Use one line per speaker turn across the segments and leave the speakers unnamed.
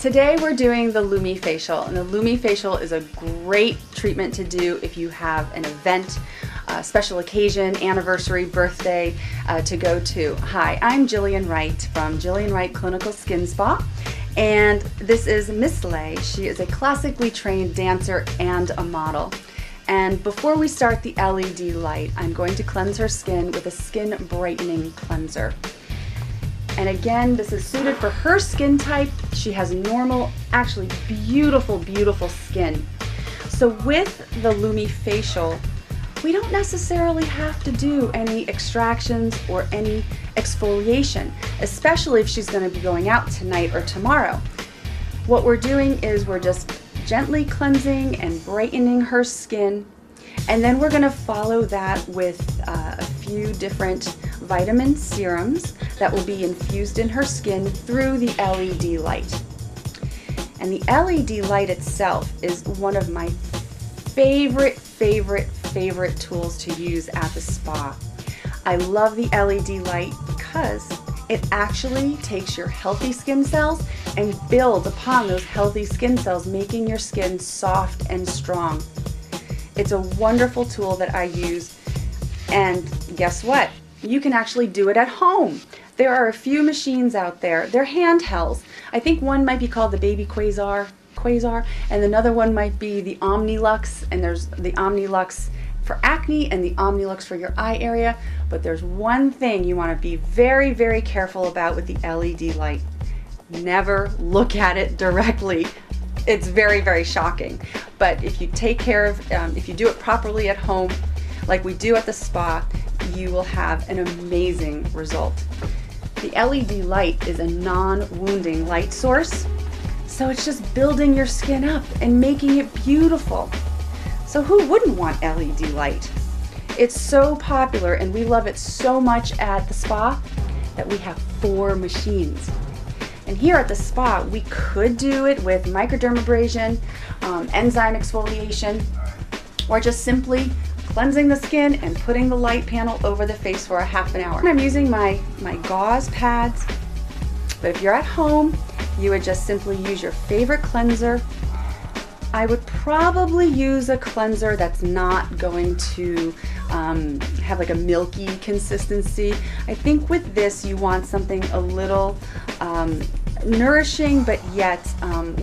Today we're doing the LumiFacial, and the LumiFacial is a great treatment to do if you have an event, special occasion, anniversary, birthday to go to. Hi, I'm Jillian Wright from Jillian Wright Clinical Skin Spa, and this is Miss Lay. She is a classically trained dancer and a model. And before we start the LED light, I'm going to cleanse her skin with a skin brightening cleanser. And again, this is suited for her skin type. She has normal, actually beautiful, beautiful skin. So with the LumiFacial, we don't necessarily have to do any extractions or any exfoliation, especially if she's going to be going out tonight or tomorrow. What we're doing is we're just gently cleansing and brightening her skin, and then we're going to follow that with a few different vitamin serums that will be infused in her skin through the LED light. And the LED light itself is one of my favorite tools to use at the spa. I love the LED light because it actually takes your healthy skin cells and builds upon those healthy skin cells, making your skin soft and strong. It's a wonderful tool that I use, and guess what? You can actually do it at home. There are a few machines out there. They're handhelds. I think one might be called the Baby Quasar, and another one might be the Omnilux, and there's the Omnilux for acne and the Omnilux for your eye area. But there's one thing you want to be very careful about with the LED light. Never look at it directly. It's very shocking. But if you take care of, if you do it properly at home, like we do at the spa, you will have an amazing result. The LED light is a non-wounding light source, so it's just building your skin up and making it beautiful. So who wouldn't want LED light? It's so popular, and we love it so much at the spa that we have 4 machines. And here at the spa, we could do it with microdermabrasion, enzyme exfoliation, or just simply cleansing the skin and putting the light panel over the face for a half an hour. I'm using my gauze pads, but if you're at home, you would just simply use your favorite cleanser. I would probably use a cleanser that's not going to have like a milky consistency. I think with this you want something a little nourishing, but yet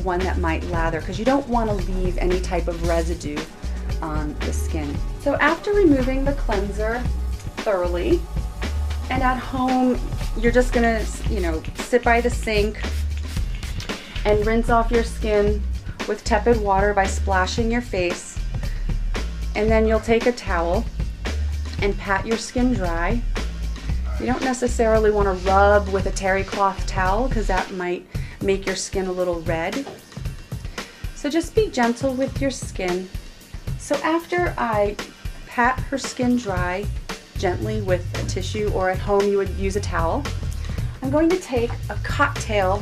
one that might lather, because you don't want to leave any type of residue on the skin. So after removing the cleanser thoroughly, and at home you're just gonna, sit by the sink and rinse off your skin with tepid water by splashing your face, and then you'll take a towel and pat your skin dry. You don't necessarily want to rub with a terry cloth towel because that might make your skin a little red. So just be gentle with your skin. So after I pat her skin dry gently with a tissue, or at home you would use a towel, I'm going to take a cocktail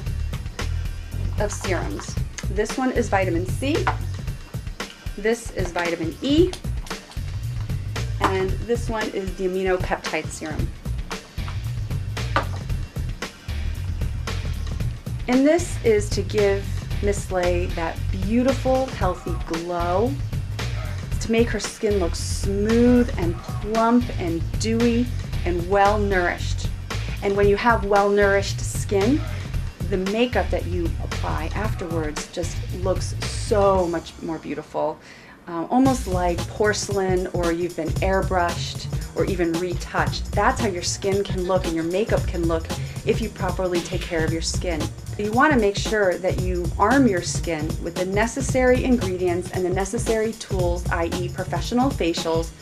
of serums. This one is vitamin C, this is vitamin E, and this one is the amino peptide serum. And this is to give Miss Lay that beautiful, healthy glow, to make her skin look smooth and plump and dewy and well nourished. And when you have well nourished skin, the makeup that you apply afterwards just looks so much more beautiful, almost like porcelain, or you've been airbrushed or even retouched. That's how your skin can look and your makeup can look if you properly take care of your skin. You want to make sure that you arm your skin with the necessary ingredients and the necessary tools, i.e. professional facials,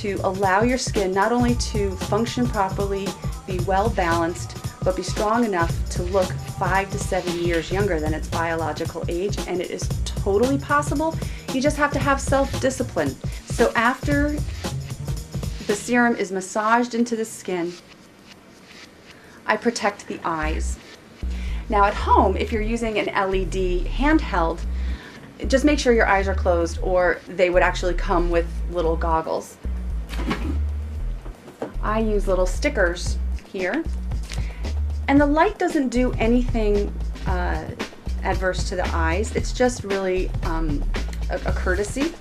to allow your skin not only to function properly, be well balanced, but be strong enough to look 5 to 7 years younger than its biological age. And it is totally possible. You just have to have self-discipline. So after the serum is massaged into the skin, I protect the eyes. Now at home, if you're using an LED handheld, just make sure your eyes are closed, or they would actually come with little goggles. I use little stickers here, and the light doesn't do anything adverse to the eyes. It's just really a courtesy.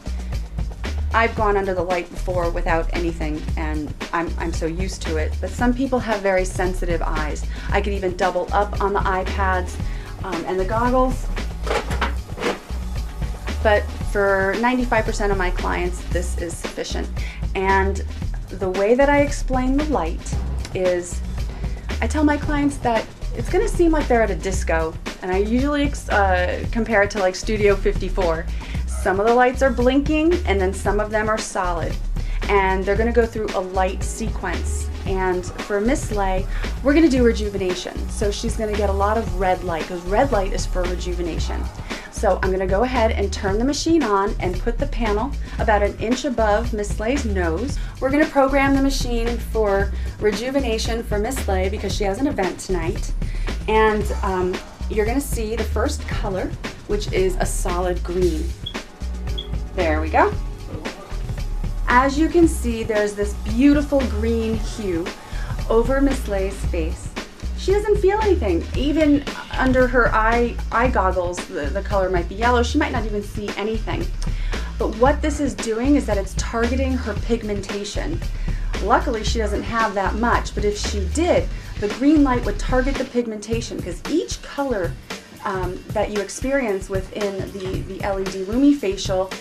I've gone under the light before without anything, and I'm so used to it. But some people have very sensitive eyes. I could even double up on the iPads and the goggles. But for 95% of my clients, this is sufficient. And the way that I explain the light is, I tell my clients that it's gonna seem like they're at a disco, and I usually compare it to like Studio 54. Some of the lights are blinking, and then some of them are solid. And they're gonna go through a light sequence. And for Miss Lay, we're gonna do rejuvenation. So she's gonna get a lot of red light, because red light is for rejuvenation. So I'm gonna go ahead and turn the machine on and put the panel about an inch above Miss Lay's nose. We're gonna program the machine for rejuvenation for Miss Lay because she has an event tonight. And you're gonna see the first color, which is a solid green. There we go. As you can see, there's this beautiful green hue over Miss Lay's face. She doesn't feel anything. Even under her eye goggles, the color might be yellow. She might not even see anything. But what this is doing is that it's targeting her pigmentation. Luckily, she doesn't have that much, but if she did, the green light would target the pigmentation, because each color that you experience within the LED LumiFacial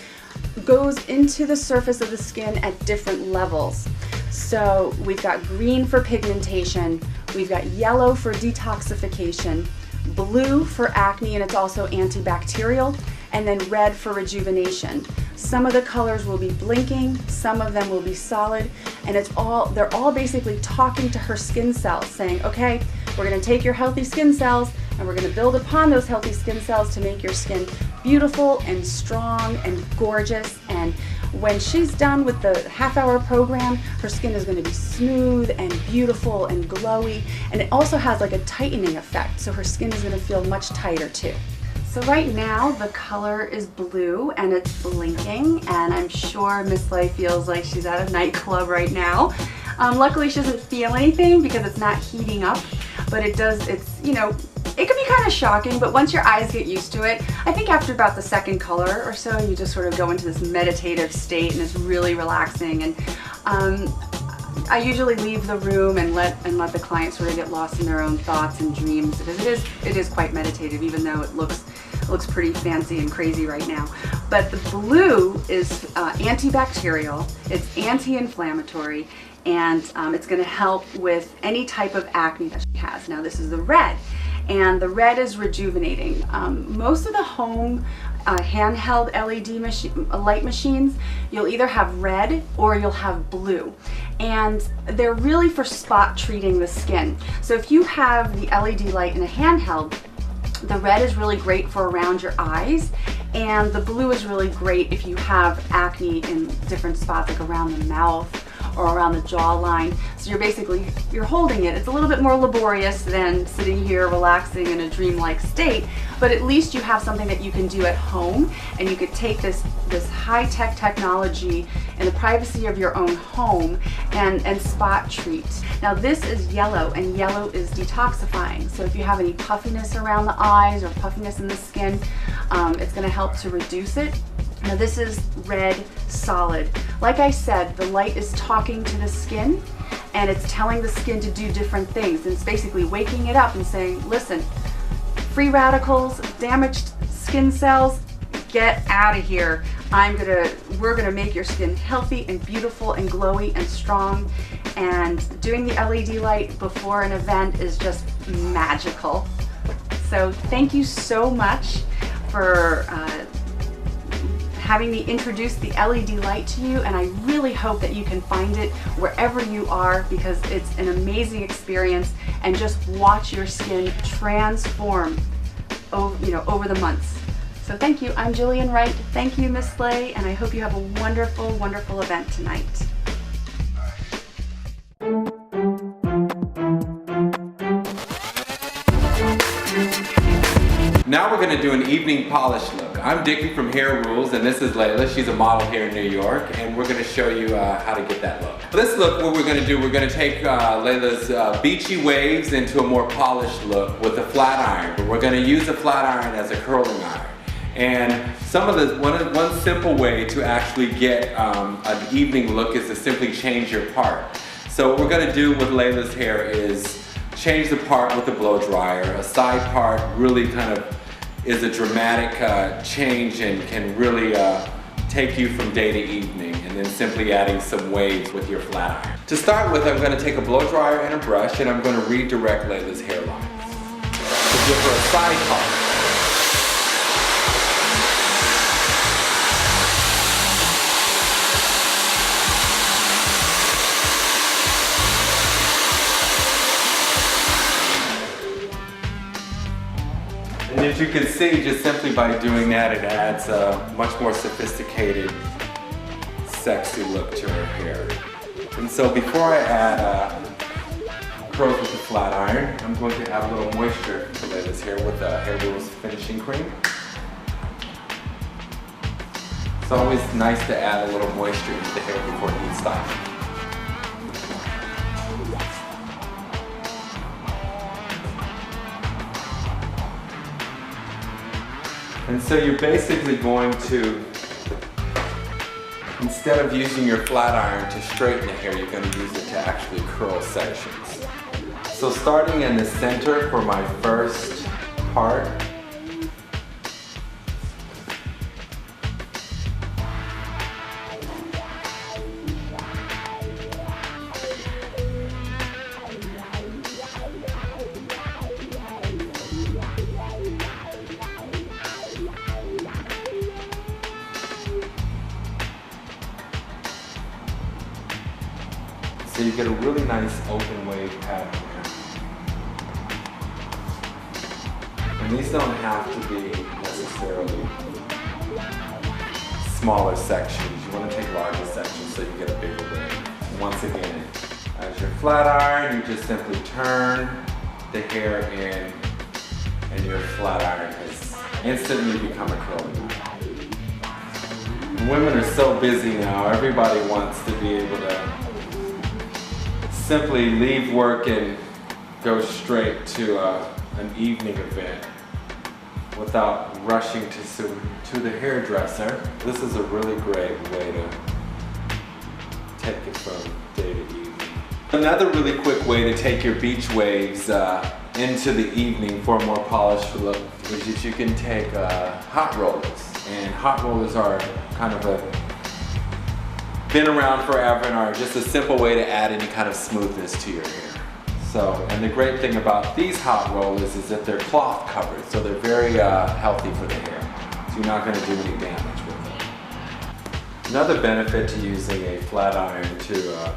goes into the surface of the skin at different levels. So we've got green for pigmentation, we've got yellow for detoxification, blue for acne, and it's also antibacterial, and then red for rejuvenation. Some of the colors will be blinking, some of them will be solid, and they're all basically talking to her skin cells, saying, okay, we're gonna take your healthy skin cells and we're gonna build upon those healthy skin cells to make your skin beautiful and strong and gorgeous. And when she's done with the half-hour program, her skin is gonna be smooth and beautiful and glowy, and it also has like a tightening effect, so her skin is gonna feel much tighter too. So right now the color is blue and it's blinking, and I'm sure Miss Lay feels like she's at a nightclub right now. Luckily she doesn't feel anything because it's not heating up, but it can be kind of shocking, but once your eyes get used to it, I think after about the second color or so, you just sort of go into this meditative state, and it's really relaxing. And I usually leave the room and let the client sort of get lost in their own thoughts and dreams, because it is quite meditative, even though it looks pretty fancy and crazy right now. But the blue is antibacterial, it's anti-inflammatory, and it's going to help with any type of acne that she has. Now this is the red, and the red is rejuvenating. Most of the home handheld LED light machines, you'll either have red or you'll have blue, and they're really for spot treating the skin. So if you have the LED light in a handheld, the red is really great for around your eyes, and the blue is really great if you have acne in different spots, like around the mouth or around the jawline. So you're holding it. It's a little bit more laborious than sitting here relaxing in a dreamlike state, but at least you have something that you can do at home, and you could take this high-tech technology in the privacy of your own home and spot treat. Now this is yellow, and yellow is detoxifying. So if you have any puffiness around the eyes or puffiness in the skin, it's going to help to reduce it. Now this is red solid. Like I said, the light is talking to the skin, and it's telling the skin to do different things. And it's basically waking it up and saying, listen, free radicals, damaged skin cells, get out of here. We're gonna make your skin healthy and beautiful and glowy and strong. And doing the LED light before an event is just magical. So thank you so much for having me introduce the LED light to you, and I really hope that you can find it wherever you are, because it's an amazing experience, and just watch your skin transform over the months. So thank you. I'm Jillian Wright. Thank you, Miss Lay, and I hope you have a wonderful, wonderful event tonight.
Now we're going to do an evening polish look. I'm Dickey from Hair Rules, and this is Layla. She's a model here in New York, and we're going to show you how to get that look. This look, what we're going to do, we're going to take Layla's beachy waves into a more polished look with a flat iron, but we're going to use a flat iron as a curling iron. And one simple way to actually get an evening look is to simply change your part. So what we're going to do with Layla's hair is change the part with a blow dryer. A side part really kind of is a dramatic change and can really take you from day to evening, and then simply adding some waves with your flat iron. To start with, I'm going to take a blow dryer and a brush, and I'm going to redirect Layla's hairline to give her a side part. And as you can see, just simply by doing that, it adds a much more sophisticated, sexy look to her hair. And so before I add curls with the flat iron, I'm going to add a little moisture to Layla's hair with the Hair Rules finishing cream. It's always nice to add a little moisture to the hair before it needs styling. And so you're basically going to, instead of using your flat iron to straighten the hair, you're going to use it to actually curl sections. So starting in the center for my first part, so you get a really nice open wave pattern here. And these don't have to be necessarily smaller sections. You want to take larger sections so you get a bigger wave. Once again, as your flat iron, you just simply turn the hair in, and your flat iron has instantly become a curling iron. Women are so busy now, everybody wants to be able to simply leave work and go straight to an evening event without rushing to the hairdresser. This is a really great way to take it from day to evening. Another really quick way to take your beach waves into the evening for a more polished look is that you can take hot rollers. And hot rollers are kind of been around forever and are just a simple way to add any kind of smoothness to your hair. So, and the great thing about these hot rollers is that they're cloth covered, so they're very healthy for the hair. So you're not going to do any damage with them. Another benefit to using a flat iron to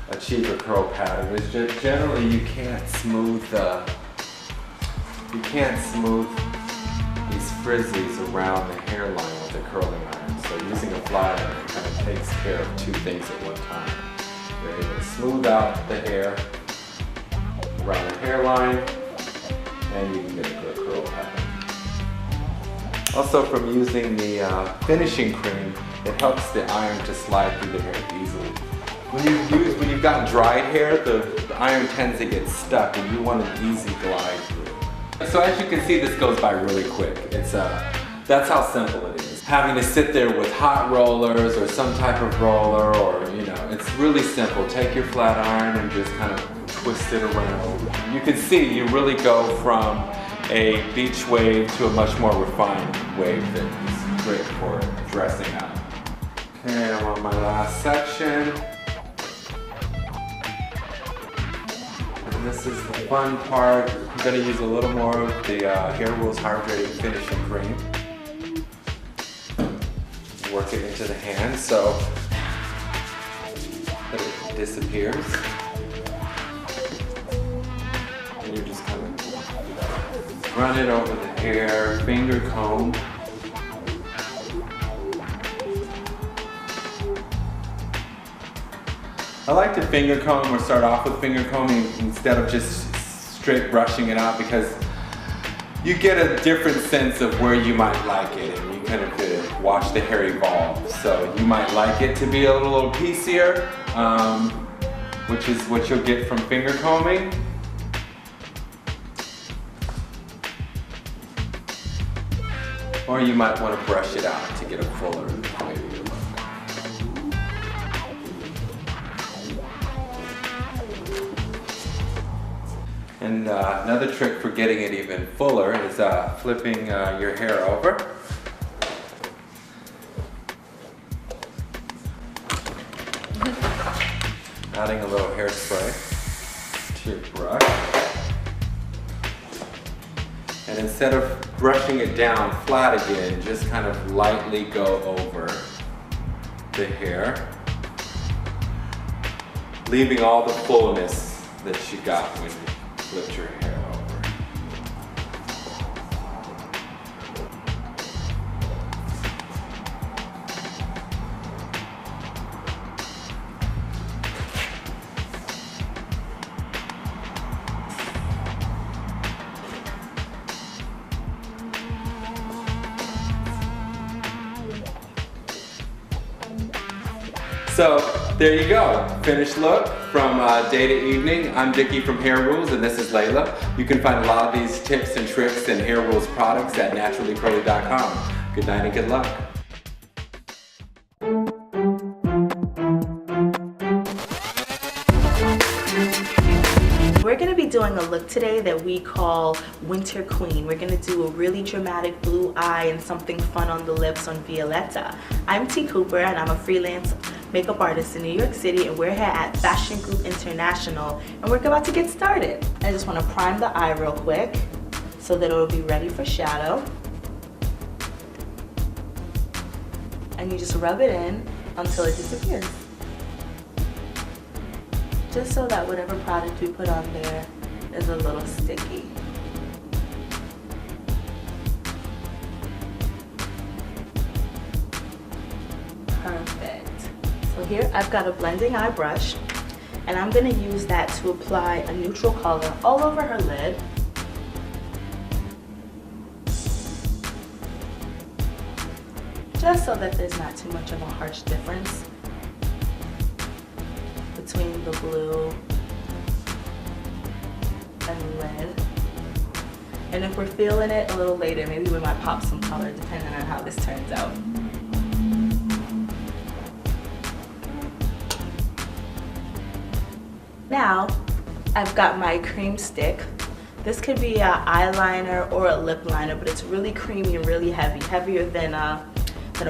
achieve a curl pattern is just generally you can't smooth these frizzies around the hairline with a curling iron. So using a flat iron kind of takes care of two things at one time. You're able to smooth out the hair around the hairline, and you can get a good curl pattern. Also, from using the finishing cream, it helps the iron to slide through the hair easily. When you've got dried hair, the iron tends to get stuck, and you want an easy glide through. So as you can see, this goes by really quick. That's how simple it is. Having to sit there with hot rollers or some type of roller, or it's really simple. Take your flat iron and just kind of twist it around. You can see you really go from a beach wave to a much more refined wave that is great for dressing up. Okay, I'm on my last section. And this is the fun part. I'm going to use a little more of the Hair Rules Hydrating Finishing Cream. Work it into the hand so that it disappears. And you just kind of run it over the hair, finger comb. I like to finger comb, or start off with finger combing instead of just straight brushing it out, because you get a different sense of where you might like it, and you kind of could watch the hair evolve. So you might like it to be a little piecier, which is what you'll get from finger combing. Or you might want to brush it out to get a fuller maybe look. And another trick for getting it even fuller is flipping your hair over. Adding a little hairspray to your brush. And instead of brushing it down flat again, just kind of lightly go over the hair, leaving all the fullness that you got when you flipped your hair over. So there you go, finished look from day to evening. I'm Dickey from Hair Rules, and this is Layla. You can find a lot of these tips and tricks and Hair Rules products at naturallycurly.com. Good night and good luck.
We're gonna be doing a look today that we call Winter Queen. We're gonna do a really dramatic blue eye and something fun on the lips on Violetta. I'm T. Cooper, and I'm a freelance makeup artist in New York City, and we're here at Fashion Group International, and we're about to get started. I just wanna prime the eye real quick so that it'll be ready for shadow. And you just rub it in until it disappears. Just so that whatever product we put on there is a little sticky. Perfect. So here I've got a blending eye brush, and I'm gonna use that to apply a neutral color all over her lid. Just so that there's not too much of a harsh difference between the blue and the lid. And if we're feeling it a little later, maybe we might pop some color depending on how this turns out. Now, I've got my cream stick. This could be an eyeliner or a lip liner, but it's really creamy and really heavy, heavier than a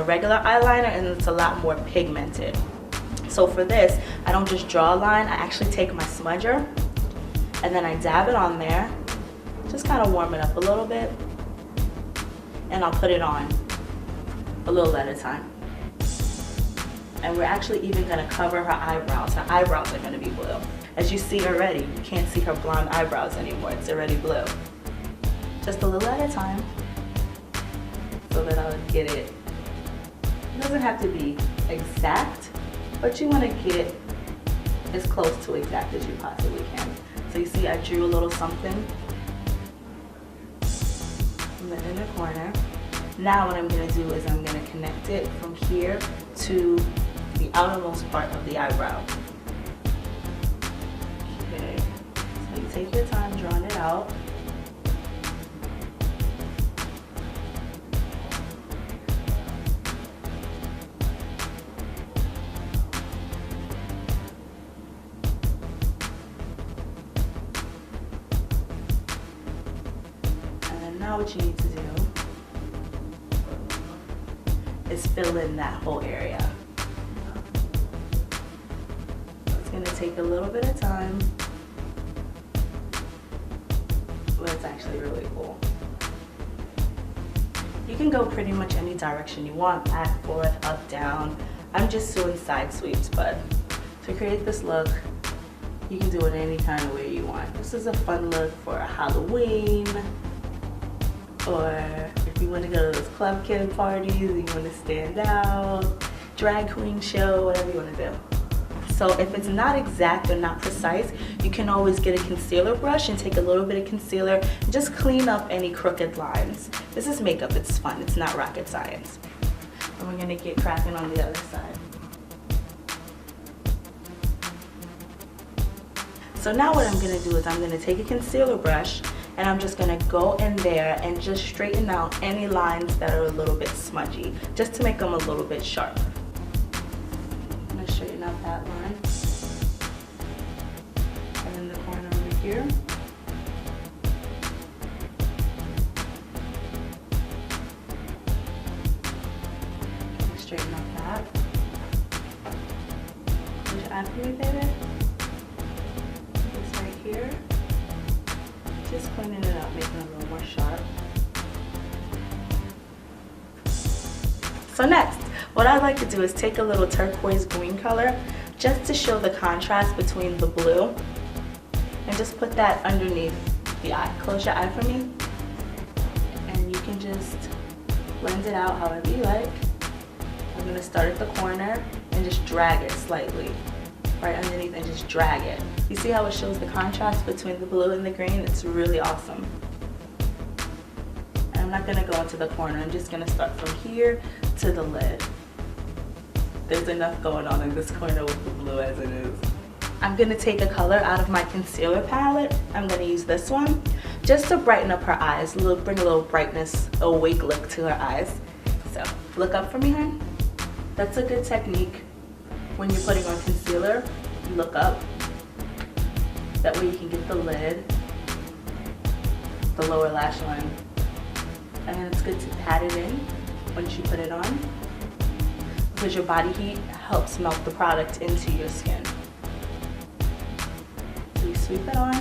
regular eyeliner, and it's a lot more pigmented. So for this, I don't just draw a line, I actually take my smudger and then I dab it on there, just kind of warm it up a little bit, and I'll put it on a little at a time. And we're actually even gonna cover her eyebrows. Her eyebrows are gonna be blue. As you see already, you can't see her blonde eyebrows anymore, it's already blue. Just a little at a time, so that I'll get it. It doesn't have to be exact, but you want to get as close to exact as you possibly can. So you see I drew a little something in the inner corner. Now what I'm going to do is I'm going to connect it from here to the outermost part of the eyebrow. Okay, so you take your time drawing it out. Now what you need to do is fill in that whole area. It's going to take a little bit of time, but it's actually really cool. You can go pretty much any direction you want, back, forth, up, down. I'm just doing side sweeps, but to create this look, you can do it any kind of way you want. This is a fun look for Halloween, or if you want to go to those club kid parties, you want to stand out, drag queen show, whatever you want to do. So if it's not exact or not precise, you can always get a concealer brush and take a little bit of concealer and just clean up any crooked lines. This is makeup, it's fun, it's not rocket science. And we're gonna get cracking on the other side. So now what I'm gonna do is I'm gonna take a concealer brush and I'm just gonna go in there and just straighten out any lines that are a little bit smudgy, just to make them a little bit sharp. I'm gonna straighten out that line. And in the corner over here. Straighten out that. Close your eye for me, baby. This right here. Just cleaning it up, making it a little more sharp. So next, what I like to do is take a little turquoise green color just to show the contrast between the blue, and just put that underneath the eye. Close your eye for me, and you can just blend it out however you like. I'm going to start at the corner and just drag it slightly right underneath and just drag it. You see how it shows the contrast between the blue and the green? It's really awesome. And I'm not going to go into the corner. I'm just going to start from here to the lid. There's enough going on in this corner with the blue as it is. I'm going to take a color out of my concealer palette. I'm going to use this one just to brighten up her eyes, bring a little brightness, awake look to her eyes. So look up for me, hon. That's a good technique when you're putting on concealer. You look up. That way you can get the lid, the lower lash line. And then it's good to pat it in once you put it on, because your body heat helps melt the product into your skin. So you sweep it on.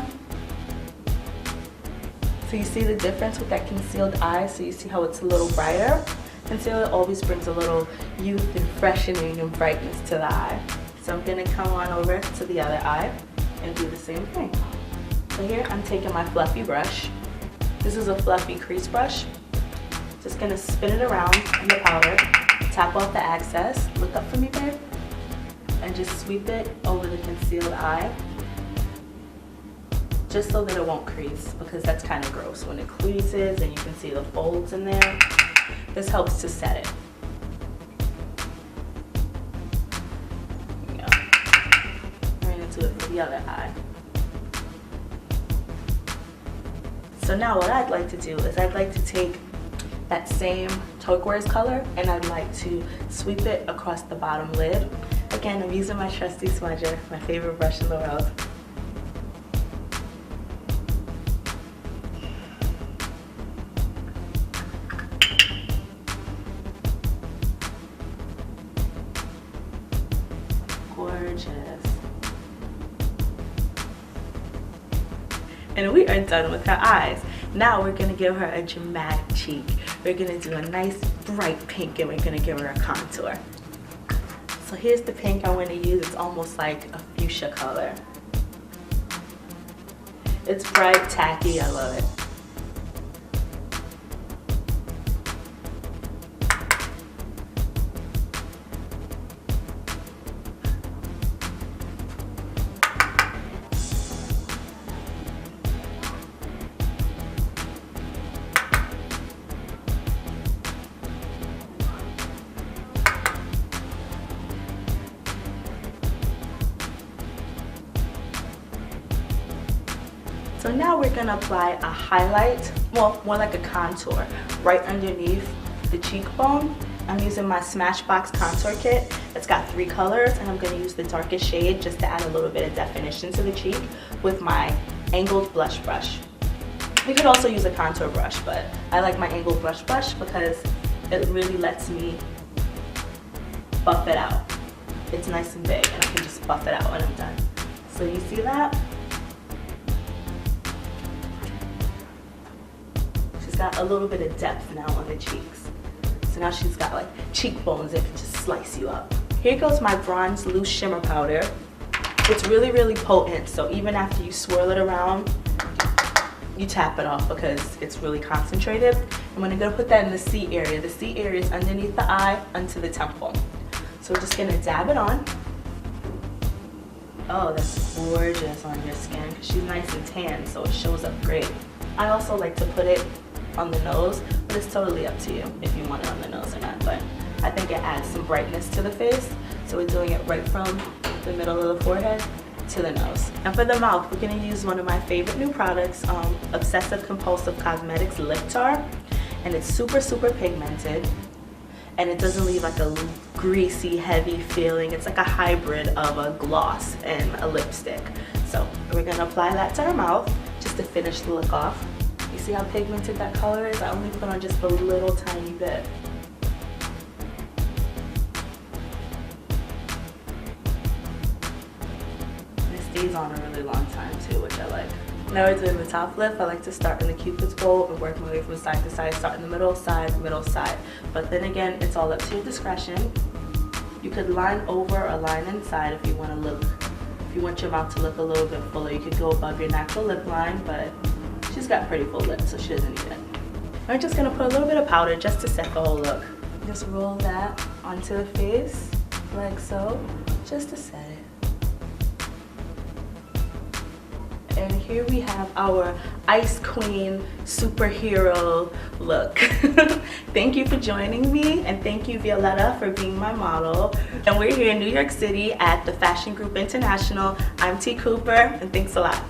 So you see the difference with that concealed eye, so you see how it's a little brighter. Concealer always brings a little youth and freshening and brightness to the eye. So I'm gonna come on over to the other eye and do the same thing. So here I'm taking my fluffy brush. This is a fluffy crease brush. Just gonna spin it around in the powder, tap off the excess, look up for me, babe, and just sweep it over the concealed eye, just so that it won't crease, because that's kind of gross when it creases and you can see the folds in there. This helps to set it. There we go. Right into it for the other eye. So now what I'd like to do is I'd like to take that same turquoise color and I'd like to sweep it across the bottom lid. Again, I'm using my trusty smudger, my favorite brush in the world. Gorgeous. And we are done with her eyes. Now we're gonna give her a dramatic cheek. We're gonna do a nice bright pink and we're gonna give her a contour. So here's the pink I'm gonna use. It's almost like a fuchsia color. It's bright, tacky, I love it. So now we're gonna apply a highlight, well, more like a contour, right underneath the cheekbone. I'm using my Smashbox contour kit. It's got 3 colors, and I'm gonna use the darkest shade just to add a little bit of definition to the cheek with my angled blush brush. You could also use a contour brush, but I like my angled brush because it really lets me buff it out. It's nice and big, and I can just buff it out when I'm done. So you see that? Got a little bit of depth now on the cheeks. So now she's got like cheekbones that can just slice you up. Here goes my bronze loose shimmer powder. It's really, really potent, so even after you swirl it around, you tap it off because it's really concentrated. And we're gonna put that in the C area. The C area is underneath the eye, onto the temple. So we're just gonna dab it on. Oh, that's gorgeous on your skin because she's nice and tan, so it shows up great. I also like to put it on the nose, but it's totally up to you if you want it on the nose or not. But I think it adds some brightness to the face, so we're doing it right from the middle of the forehead to the nose. And for the mouth, we're going to use one of my favorite new products, Obsessive Compulsive Cosmetics Lip Tar, and it's super pigmented, and it doesn't leave like a greasy, heavy feeling. It's like a hybrid of a gloss and a lipstick. So we're going to apply that to our mouth just to finish the look off. You see how pigmented that color is? I only put on just a little tiny bit. Stays on a really long time too, which I like. Now we're doing the top lip. I like to start in the Cupid's bow and work my way from side to side. Start in the middle, side, middle, side. But then again, it's all up to your discretion. You could line over or line inside if you want to look, if you want your mouth to look a little bit fuller. You could go above your natural lip line, but she's got pretty full lips, so she doesn't need it. I'm just gonna put a little bit of powder just to set the whole look. Just roll that onto the face, like so, just to set it. And here we have our Ice Queen superhero look. Thank you for joining me, and thank you, Violetta, for being my model. And we're here in New York City at the Fashion Group International. I'm T. Cooper, and thanks a lot.